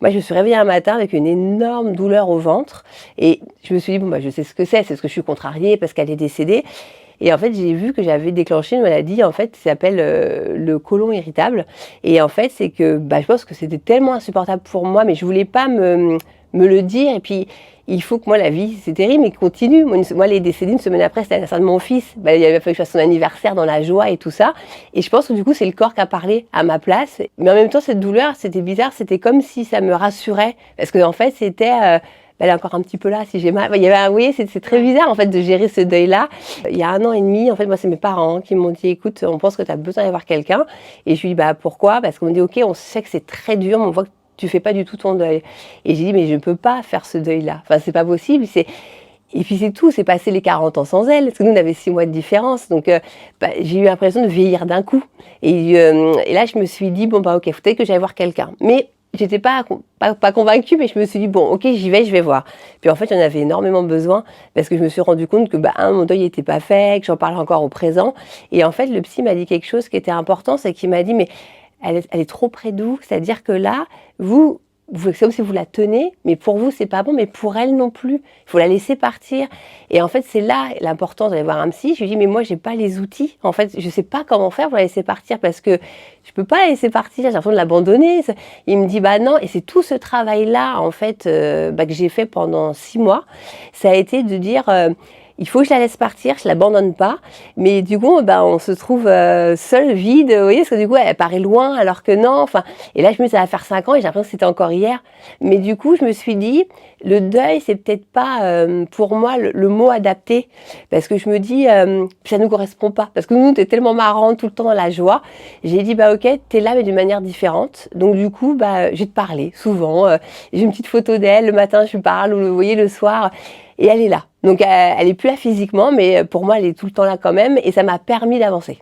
Moi, je me suis réveillée un matin avec une énorme douleur au ventre et je me suis dit: «Bon, bah, je sais ce que c'est parce que je suis contrariée, parce qu'elle est décédée» et en fait, j'ai vu que j'avais déclenché une maladie, en fait, qui s'appelle, le côlon irritable et en fait, c'est que, bah, je pense que c'était tellement insupportable pour moi, mais je voulais pas me le dire et puis il faut que moi, la vie, c'est terrible, mais continue. Moi, elle est décédée une semaine après, c'était l'anniversaire de mon fils. Bah, il avait fallu que je fasse son anniversaire dans la joie et tout ça et je pense que, du coup, c'est le corps qui a parlé à ma place mais en même temps, cette douleur, c'était bizarre, c'était comme si ça me rassurait parce qu'en fait, c'était, bah, elle est encore un petit peu là, si j'ai mal. Il y avait vous voyez, c'est très bizarre, en fait, de gérer ce deuil-là. Il y a 1 an et demi, en fait, moi, c'est mes parents qui m'ont dit: «Écoute, on pense que tu as besoin d'aller voir quelqu'un» et je lui dis: «Bah, pourquoi?» parce qu'on me dit: «OK, on sait que c'est très dur, mais on voit que tu fais pas du tout ton deuil» et j'ai dit: «Mais je ne peux pas faire ce deuil-là. Enfin, c'est pas possible, c'est» et puis c'est tout, c'est passer les 40 ans sans elle, parce que nous, on avait 6 mois de différence, donc bah, j'ai eu l'impression de vieillir d'un coup et là, je me suis dit: «Bon, bah, OK, faut peut-être que j'aille voir quelqu'un». Mais j'étais pas convaincue, mais je me suis dit: «Bon, OK, j'y vais, je vais voir». Puis en fait, j'en avais énormément besoin parce que je me suis rendu compte que, bah, mon deuil était pas fait, que j'en parle encore au présent et en fait, le psy m'a dit quelque chose qui était important, c'est qu'il m'a dit: «Mais elle est trop près de vous, c'est-à-dire que là, c'est comme si vous la tenez, mais pour vous, c'est pas bon, mais pour elle non plus. Il faut la laisser partir» et en fait, c'est là l'importance d'aller voir un psy. Je lui dis: «Mais moi, j'ai pas les outils. En fait, je sais pas comment faire pour la laisser partir parce que je peux pas la laisser partir, j'ai l'impression de l'abandonner». Il me dit: «Bah non» et c'est tout ce travail-là, en fait, bah, que j'ai fait pendant 6 mois. Ça a été de dire, il faut que je la laisse partir, je l'abandonne pas. Mais du coup, bah, on se trouve seul, vide, vous voyez, parce que du coup, elle paraît loin, alors que non. Enfin, et là, je me dis, ça va faire 5 ans et j'ai l'impression que c'était encore hier. Mais du coup, je me suis dit, le deuil, c'est peut-être pas pour moi le mot adapté, parce que je me dis, ça nous correspond pas. Parce que nous, t'es tellement marrante tout le temps dans la joie. J'ai dit, bah ok, t'es là, mais d'une manière différente. Donc du coup, bah, je vais te parler souvent. J'ai une petite photo d'elle le matin, je lui parle, ou vous voyez le soir. Et elle est là. Donc elle est plus là physiquement, mais pour moi, elle est tout le temps là quand même et ça m'a permis d'avancer.